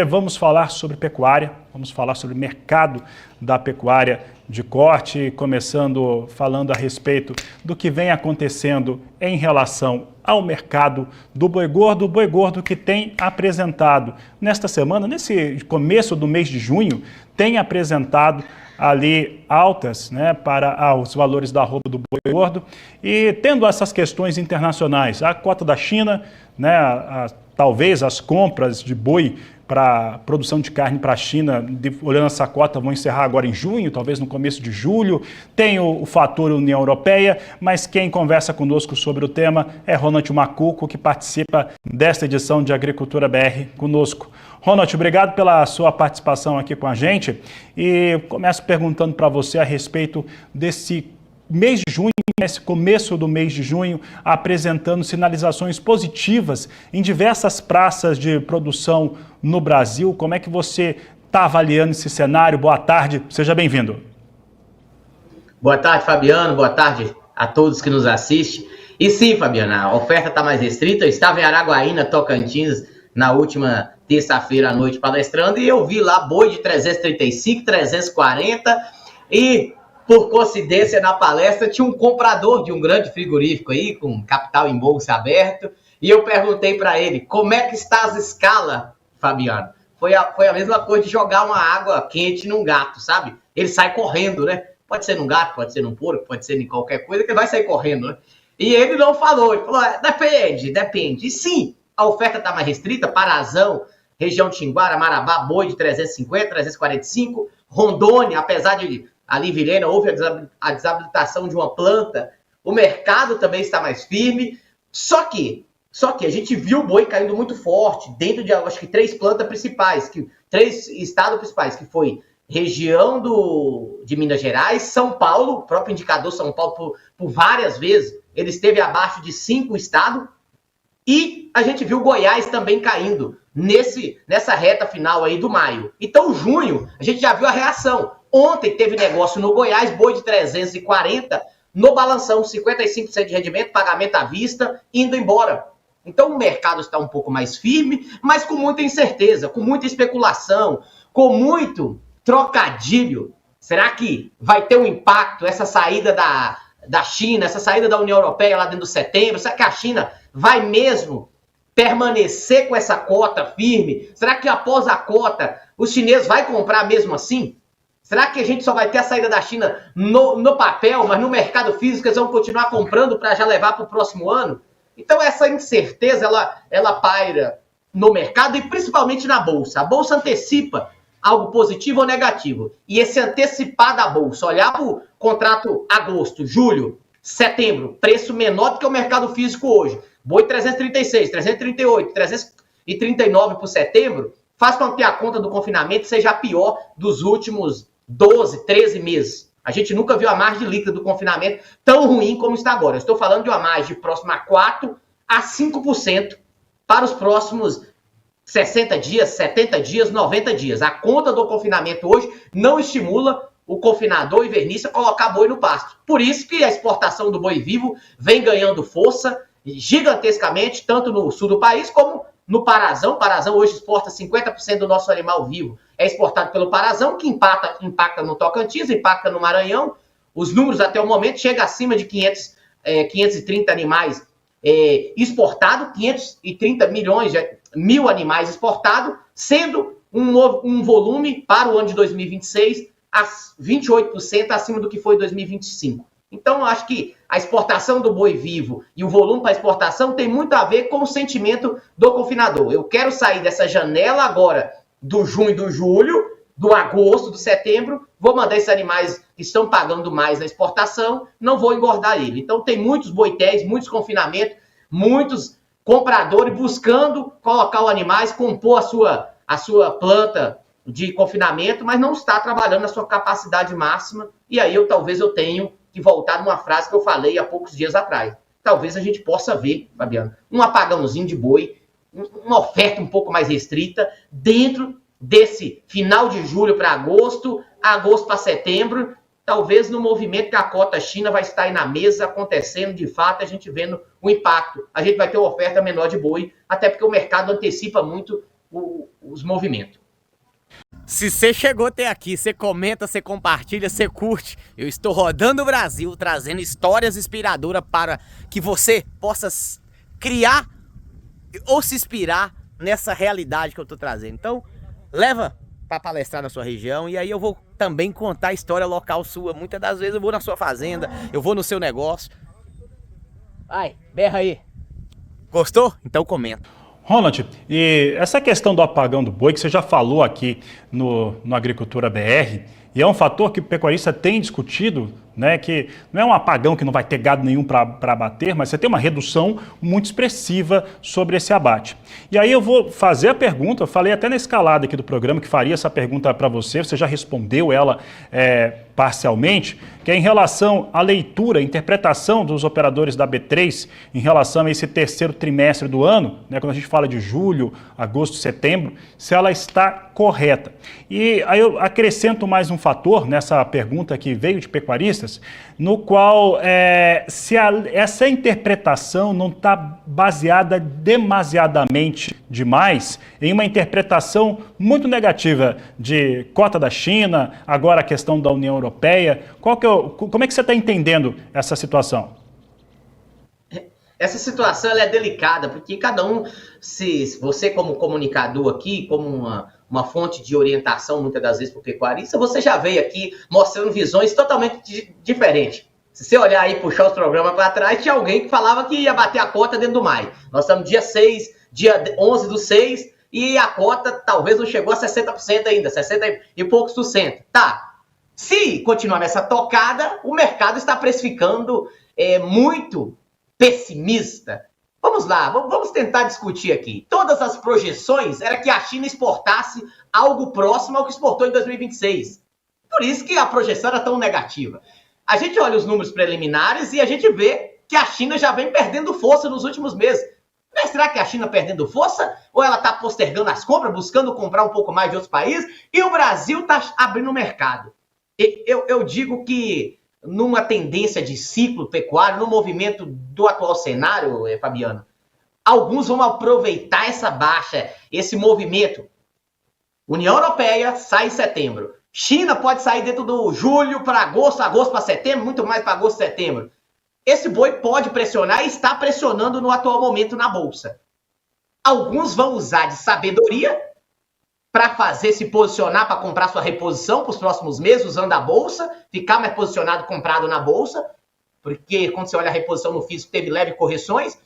Vamos falar sobre pecuária, vamos falar sobre o mercado da pecuária de corte, começando falando a respeito do que vem acontecendo em relação ao mercado do boi gordo que tem apresentado nesta semana, nesse começo do mês de junho, tem apresentado ali altas, né, para os valores da arroba do boi gordo, e tendo essas questões internacionais, a cota da China, né, talvez as compras de boi para produção de carne para a China, olhando essa cota, vão encerrar agora em junho, talvez no começo de julho. Tem o fator União Europeia, mas quem conversa conosco sobre o tema é Ronald Macuco, que participa desta edição de Agricultura BR conosco. Ronald, obrigado pela sua participação aqui com a gente e começo perguntando para você a respeito desse mês de junho, nesse começo do mês de junho, apresentando sinalizações positivas em diversas praças de produção no Brasil. Como é que você está avaliando esse cenário? Boa tarde, seja bem-vindo. Boa tarde, Fabiano. Boa tarde a todos que nos assistem. E sim, Fabiano, a oferta está mais restrita. Eu estava em Araguaína, Tocantins, na última terça-feira à noite palestrando, e eu vi lá boi de 335, 340 e... por coincidência, na palestra, tinha um comprador de um grande frigorífico aí, com capital em bolsa aberto, e eu perguntei para ele, como é que está as escalas, Fabiano? Foi a mesma coisa de jogar uma água quente num gato, sabe? Ele sai correndo, né? Pode ser num gato, pode ser num porco, pode ser em qualquer coisa, que ele vai sair correndo, né? E ele não falou, ele falou, depende. E sim, a oferta está mais restrita, Parazão, região de Xinguara, Marabá, boi de 350, 345, Rondônia, apesar de... ali, Vilhena, houve a desabilitação de uma planta, o mercado também está mais firme, só que a gente viu o boi caindo muito forte, dentro de, acho que, três estados principais, que foi região de Minas Gerais, São Paulo, o próprio indicador São Paulo, por várias vezes, ele esteve abaixo de 5 estados, e a gente viu Goiás também caindo nessa reta final aí do maio. Então, junho, a gente já viu a reação. Ontem teve negócio no Goiás, boi de 340, no balanção, 55% de rendimento, pagamento à vista, indo embora. Então o mercado está um pouco mais firme, mas com muita incerteza, com muita especulação, com muito trocadilho. Será que vai ter um impacto essa saída da China, essa saída da União Europeia lá dentro de setembro? Será que a China vai mesmo permanecer com essa cota firme? Será que após a cota os chineses vão comprar mesmo assim? Será que a gente só vai ter a saída da China no papel, mas no mercado físico eles vão continuar comprando para já levar para o próximo ano? Então essa incerteza, ela paira no mercado e principalmente na Bolsa. A Bolsa antecipa algo positivo ou negativo. E esse antecipar da Bolsa, olhar para o contrato agosto, julho, setembro, preço menor do que o mercado físico hoje. Boi 336, 338, 339 por setembro, faz com que a conta do confinamento seja a pior dos últimos 12, 13 meses. A gente nunca viu a margem líquida do confinamento tão ruim como está agora. Eu estou falando de uma margem próxima a 4% a 5% para os próximos 60 dias, 70 dias, 90 dias. A conta do confinamento hoje não estimula o confinador invernista a colocar boi no pasto. Por isso que a exportação do boi vivo vem ganhando força gigantescamente, tanto no sul do país como no Parazão. O Parazão hoje exporta 50% do nosso animal vivo. É exportado pelo Parazão, que impacta no Tocantins, impacta no Maranhão. Os números até o momento chegam acima de 530 animais exportados, 530 mil animais exportados, sendo um volume para o ano de 2026 a 28% acima do que foi em 2025. Então, eu acho que a exportação do boi vivo e o volume para exportação tem muito a ver com o sentimento do confinador. Eu quero sair dessa janela agora do junho e do julho, do agosto, do setembro, vou mandar esses animais que estão pagando mais na exportação, não vou engordar ele. Então, tem muitos boitéis, muitos confinamentos, muitos compradores buscando colocar os animais, compor a sua planta de confinamento, mas não está trabalhando na sua capacidade máxima. E aí, talvez eu tenha que voltar numa frase que eu falei há poucos dias atrás. Talvez a gente possa ver, Fabiano, um apagãozinho de boi, uma oferta um pouco mais restrita, dentro desse final de julho para agosto para setembro, talvez no movimento que a cota China vai estar aí na mesa, acontecendo de fato, a gente vendo o impacto. A gente vai ter uma oferta menor de boi, até porque o mercado antecipa muito os movimentos. Se você chegou até aqui, você comenta, você compartilha, você curte. Eu estou rodando o Brasil, trazendo histórias inspiradoras para que você possa criar ou se inspirar nessa realidade que eu estou trazendo. Então, leva para palestrar na sua região e aí eu vou também contar a história local sua. Muitas das vezes eu vou na sua fazenda, eu vou no seu negócio. Vai, berra aí. Gostou? Então comenta. Ronald, e essa questão do apagão do boi, que você já falou aqui no Agricultura BR, e é um fator que o pecuarista tem discutido, né, que não é um apagão que não vai ter gado nenhum para abater, mas você tem uma redução muito expressiva sobre esse abate. E aí eu vou fazer a pergunta, eu falei até na escalada aqui do programa que faria essa pergunta para você já respondeu ela parcialmente, que é em relação à leitura, interpretação dos operadores da B3 em relação a esse terceiro trimestre do ano, né, quando a gente fala de julho, agosto, setembro, se ela está correta. E aí eu acrescento mais um fator nessa pergunta que veio de pecuaristas, no qual se essa interpretação não está baseada demasiadamente demais em uma interpretação muito negativa de cota da China, agora a questão da União Europeia. Como é que você está entendendo essa situação? Essa situação ela é delicada, porque cada um, se você como comunicador aqui, como uma fonte de orientação, muitas das vezes para o pecuarista, você já veio aqui mostrando visões totalmente diferentes. Se você olhar aí, puxar os programas para trás, tinha alguém que falava que ia bater a cota dentro do maio. Nós estamos dia 6, dia 11/6, e a cota talvez não chegou a 60% ainda, 60 e poucos por cento. Tá, se continuar nessa tocada, o mercado está precificando muito pessimista. Vamos lá, vamos tentar discutir aqui. Todas as projeções era que a China exportasse algo próximo ao que exportou em 2026. Por isso que a projeção era tão negativa. A gente olha os números preliminares e a gente vê que a China já vem perdendo força nos últimos meses. Mas será que a China perdendo força? Ou ela está postergando as compras, buscando comprar um pouco mais de outros países? E o Brasil está abrindo o mercado. Eu digo que numa tendência de ciclo pecuário, no movimento do atual cenário, Fabiano, alguns vão aproveitar essa baixa, esse movimento. União Europeia sai em setembro. China pode sair dentro do julho para agosto, agosto para setembro, muito mais para agosto e setembro. Esse boi pode pressionar e está pressionando no atual momento na Bolsa. Alguns vão usar de sabedoria para se posicionar, para comprar sua reposição para os próximos meses, usando a Bolsa, ficar mais posicionado, comprado na Bolsa, porque quando você olha a reposição no físico, teve leves correções.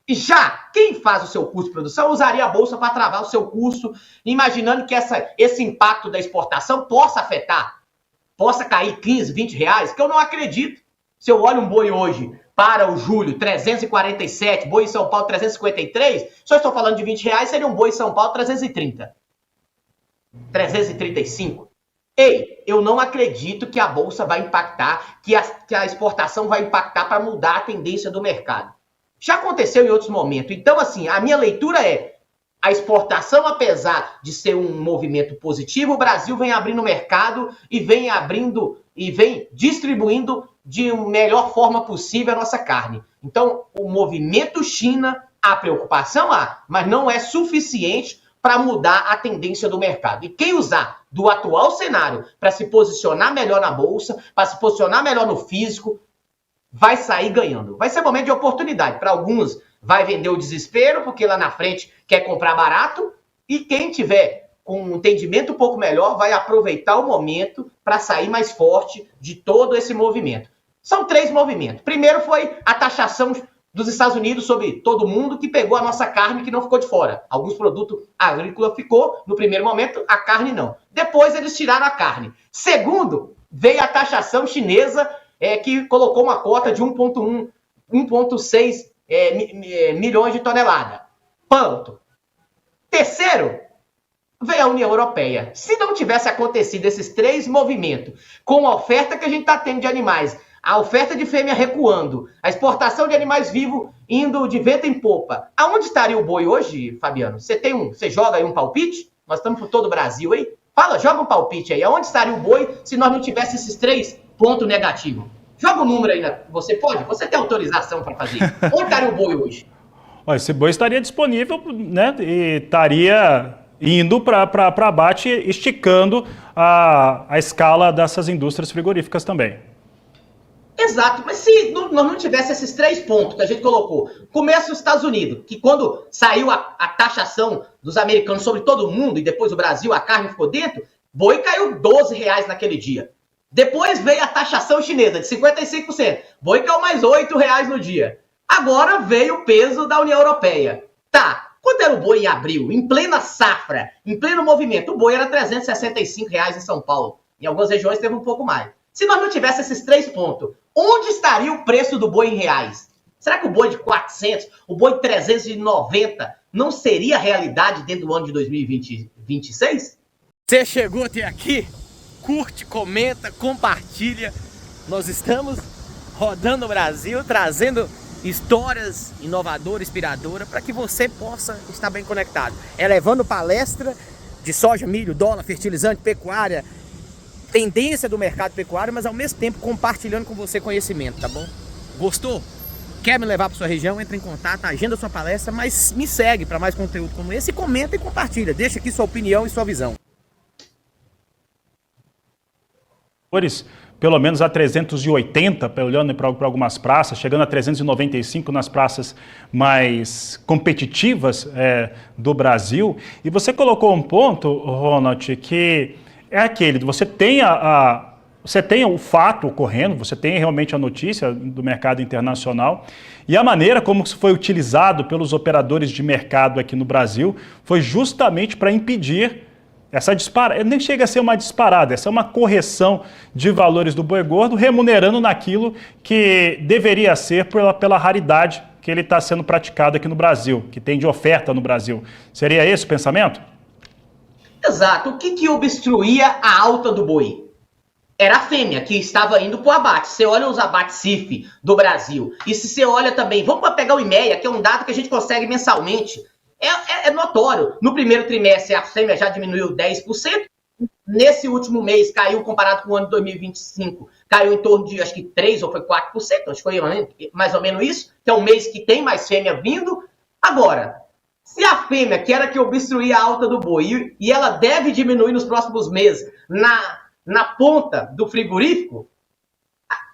E já quem faz o seu custo de produção usaria a Bolsa para travar o seu custo, imaginando que esse impacto da exportação possa afetar, possa cair 15, 20 reais, que eu não acredito. Se eu olho um boi hoje para o julho, 347, boi em São Paulo 353, se eu estou falando de 20 reais, seria um boi em São Paulo 330. 335. Ei, eu não acredito que a Bolsa vai impactar, que a exportação vai impactar para mudar a tendência do mercado. Já aconteceu em outros momentos. Então, assim, a minha leitura é a exportação, apesar de ser um movimento positivo, o Brasil vem abrindo o mercado e vem abrindo e vem distribuindo de melhor forma possível a nossa carne. Então, o movimento China, a preocupação há, mas não é suficiente para mudar a tendência do mercado. E quem usar do atual cenário para se posicionar melhor na Bolsa, para se posicionar melhor no físico, vai sair ganhando. Vai ser momento de oportunidade. Para alguns, vai vender o desespero, porque lá na frente quer comprar barato. E quem tiver com um entendimento um pouco melhor, vai aproveitar o momento para sair mais forte de todo esse movimento. São 3 movimentos. Primeiro foi a taxação dos Estados Unidos sobre todo mundo, que pegou a nossa carne que não ficou de fora. Alguns produtos agrícolas ficou, no primeiro momento, a carne não. Depois eles tiraram a carne. Segundo, veio a taxação chinesa, que colocou uma cota de 1,6 milhões de toneladas. Ponto. Terceiro, veio a União Europeia. Se não tivesse acontecido esses 3 movimentos, com a oferta que a gente está tendo de animais, a oferta de fêmea recuando, a exportação de animais vivos indo de vento em popa, aonde estaria o boi hoje, Fabiano? Você joga aí um palpite? Nós estamos por todo o Brasil aí. Fala, joga um palpite aí. Aonde estaria o boi se nós não tivéssemos esses 3 pontos negativos? Joga o número aí. Você pode? Você tem autorização para fazer? Onde estaria o boi hoje? Esse boi estaria disponível, né? E estaria indo para abate, esticando a escala dessas indústrias frigoríficas também. Exato, mas se nós não tivesse esses 3 pontos que a gente colocou, começa os Estados Unidos, que quando saiu a taxação dos americanos sobre todo mundo, e depois o Brasil, a carne ficou dentro, boi caiu R$12 naquele dia. Depois veio a taxação chinesa de 55%, boi caiu mais R$8 no dia. Agora veio o peso da União Europeia. Tá, quanto era o boi em abril? Em plena safra, em pleno movimento, o boi era R$365 em São Paulo. Em algumas regiões teve um pouco mais. Se nós não tivéssemos esses 3 pontos, onde estaria o preço do boi em reais? Será que o boi de 400, o boi de 390 não seria realidade dentro do ano de 2026? Você chegou até aqui? Curte, comenta, compartilha. Nós estamos rodando o Brasil, trazendo histórias inovadoras, inspiradoras, para que você possa estar bem conectado. É levando palestra de soja, milho, dólar, fertilizante, pecuária, tendência do mercado pecuário, mas ao mesmo tempo compartilhando com você conhecimento, tá bom? Gostou? Quer me levar para sua região? Entra em contato, agenda sua palestra, mas me segue para mais conteúdo como esse, comenta e compartilha. Deixa aqui sua opinião e sua visão. Pelo menos a 380, olhando para algumas praças, chegando a 395 nas praças mais competitivas do Brasil. E você colocou um ponto, Ronald, que é aquele, você tem o fato ocorrendo, você tem realmente a notícia do mercado internacional, e a maneira como isso foi utilizado pelos operadores de mercado aqui no Brasil foi justamente para impedir essa disparada. Nem chega a ser uma disparada, essa é uma correção de valores do boi gordo, remunerando naquilo que deveria ser pela raridade que ele está sendo praticado aqui no Brasil, que tem de oferta no Brasil. Seria esse o pensamento? Exato. O que obstruía a alta do boi? Era a fêmea que estava indo para o abate. Você olha os abates CIF do Brasil. E se você olha também, vamos pegar o IMEA, que é um dado que a gente consegue mensalmente. É notório. No primeiro trimestre, a fêmea já diminuiu 10%. Nesse último mês, caiu, comparado com o ano de 2025, caiu em torno de, acho que 3% ou foi 4%. Acho que foi mais ou menos isso. Que é um mês que tem mais fêmea vindo. Agora, se a fêmea, que era que obstruía a alta do boi, e ela deve diminuir nos próximos meses na ponta do frigorífico,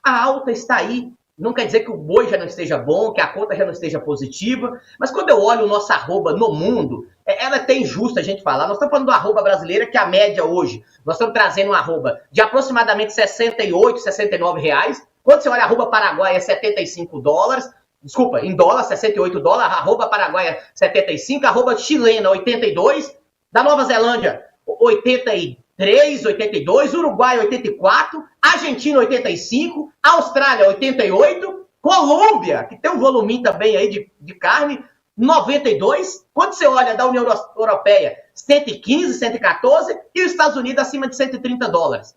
a alta está aí. Não quer dizer que o boi já não esteja bom, que a conta já não esteja positiva, mas quando eu olho o nosso arroba no mundo, ela é até injusta a gente falar. Nós estamos falando do arroba brasileira, que é a média hoje. Nós estamos trazendo um arroba de aproximadamente 68, 69 reais. Quando você olha a arroba paraguaia, é 75 dólares. Desculpa, em dólar, 68 dólares. Arroba paraguaia, 75. Arroba chilena, 82. Da Nova Zelândia, 83, 82, Uruguai 84, Argentina 85, Austrália 88, Colômbia, que tem um voluminho também aí de carne, 92. Quando você olha da União Europeia, 115, 114 e os Estados Unidos acima de 130 dólares.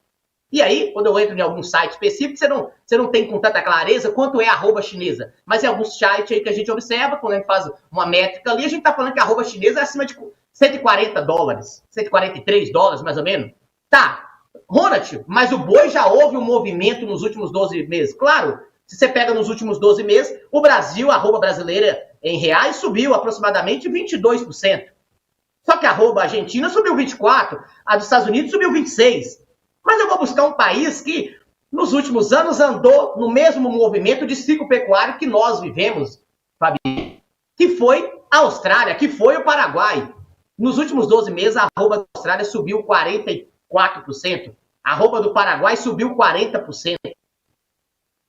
E aí, quando eu entro em algum site específico, você não tem com tanta clareza quanto é a arroba chinesa. Mas em alguns sites aí que a gente observa, quando a gente faz uma métrica ali, a gente está falando que a arroba chinesa é acima de 140 dólares, 143 dólares mais ou menos. Tá, Ronald, mas o boi já houve um movimento nos últimos 12 meses. Claro, se você pega nos últimos 12 meses, o Brasil, a arroba brasileira em reais, subiu aproximadamente 22%. Só que a arroba argentina subiu 24%, a dos Estados Unidos subiu 26%. Mas eu vou buscar um país que, nos últimos anos, andou no mesmo movimento de ciclo pecuário que nós vivemos, Fabi, que foi a Austrália, que foi o Paraguai. Nos últimos 12 meses, a arroba da Austrália subiu 44%. A arroba do Paraguai subiu 40%.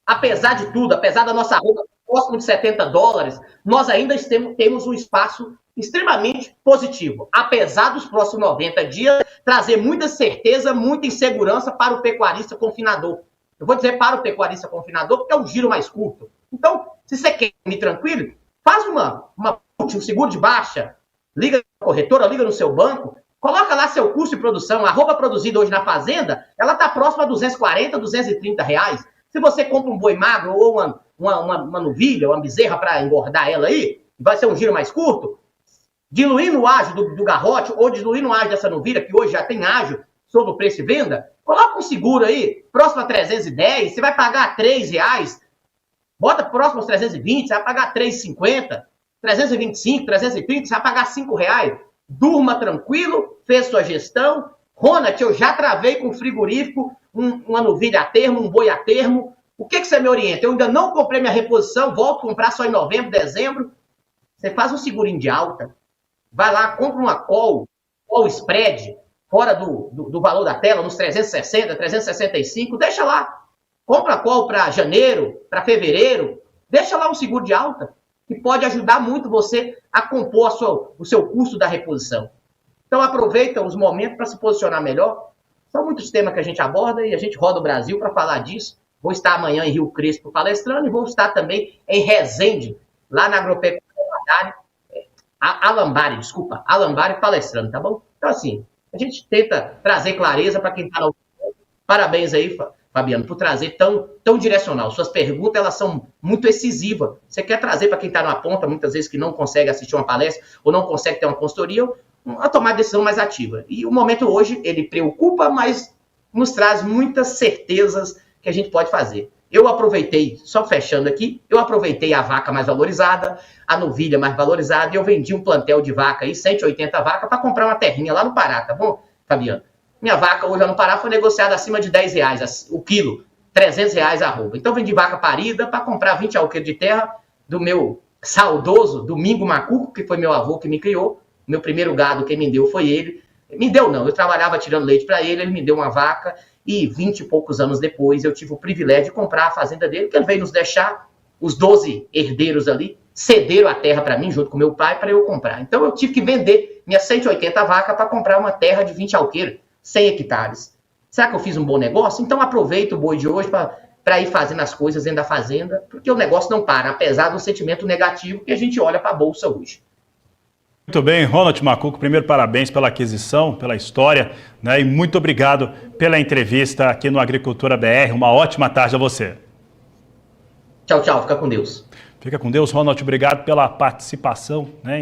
Apesar de tudo, apesar da nossa arroba próximo de 70 dólares, nós ainda temos um espaço extremamente positivo. Apesar dos próximos 90 dias trazer muita certeza, muita insegurança para o pecuarista confinador. Eu vou dizer para o pecuarista confinador porque é um giro mais curto. Então, se você quer me tranquilo, faz um seguro de baixa, liga na corretora, liga no seu banco, coloca lá seu custo de produção. A arroba produzida hoje na fazenda, ela está próxima a 240, 230 reais. Se você compra um boi magro ou uma novilha, uma bezerra para engordar ela aí, vai ser um giro mais curto, diluindo o ágio do garrote ou diluindo o ágio dessa novilha, que hoje já tem ágio sobre o preço de venda, coloca um seguro aí, próximo a 310, você vai pagar R$3, bota próximo aos 320, você vai pagar R$3,50, 325, 330, você vai pagar R$5. durma tranquilo, fez sua gestão. Ronald, eu já travei com frigorífico, uma novilha a termo, um boi a termo. O que você me orienta? Eu ainda não comprei minha reposição, volto a comprar só em novembro, dezembro. Você faz um segurinho de alta, vai lá, compra uma call spread, fora do valor da tela, nos 360, 365, deixa lá. Compra call para janeiro, para fevereiro, deixa lá um seguro de alta, que pode ajudar muito você a compor o seu custo da reposição. Então aproveita os momentos para se posicionar melhor. São muitos temas que a gente aborda e a gente roda o Brasil para falar disso. Vou estar amanhã em Rio Crespo palestrando e vou estar também em Resende, lá na Agropecuária Alambari palestrando, tá bom? Então assim, a gente tenta trazer clareza para quem está na... Parabéns aí, Fabiano, por trazer tão direcional. Suas perguntas, elas são muito incisivas. Você quer trazer para quem está na ponta, muitas vezes que não consegue assistir uma palestra ou não consegue ter uma consultoria, a tomar decisão mais ativa. E o momento hoje, ele preocupa, mas nos traz muitas certezas que a gente pode fazer. Eu aproveitei, só fechando aqui, eu aproveitei a vaca mais valorizada, a novilha mais valorizada, e eu vendi um plantel de vaca aí, 180 vacas, para comprar uma terrinha lá no Pará, tá bom, Fabiano? Minha vaca hoje lá no Pará foi negociada acima de R$10 o quilo, R$300 a arroba. Então vendi vaca parida para comprar 20 alqueires de terra do meu saudoso Domingo Macuco, que foi meu avô que me criou. Meu primeiro gado, quem me deu foi ele. Me deu não, eu trabalhava tirando leite para ele, ele me deu uma vaca e 20 e poucos anos depois eu tive o privilégio de comprar a fazenda dele, que ele veio nos deixar, os 12 herdeiros ali, cederam a terra para mim, junto com meu pai, para eu comprar. Então eu tive que vender minhas 180 vacas para comprar uma terra de 20 alqueiros, 100 hectares. Será que eu fiz um bom negócio? Então aproveita o boi de hoje para ir fazendo as coisas dentro da fazenda, porque o negócio não para, apesar do sentimento negativo que a gente olha para a bolsa hoje. Muito bem, Ronald Macuco, primeiro parabéns pela aquisição, pela história, né? E muito obrigado pela entrevista aqui no Agricultura BR. Uma ótima tarde a você. Tchau, tchau. Fica com Deus. Fica com Deus, Ronald. Obrigado pela participação, né?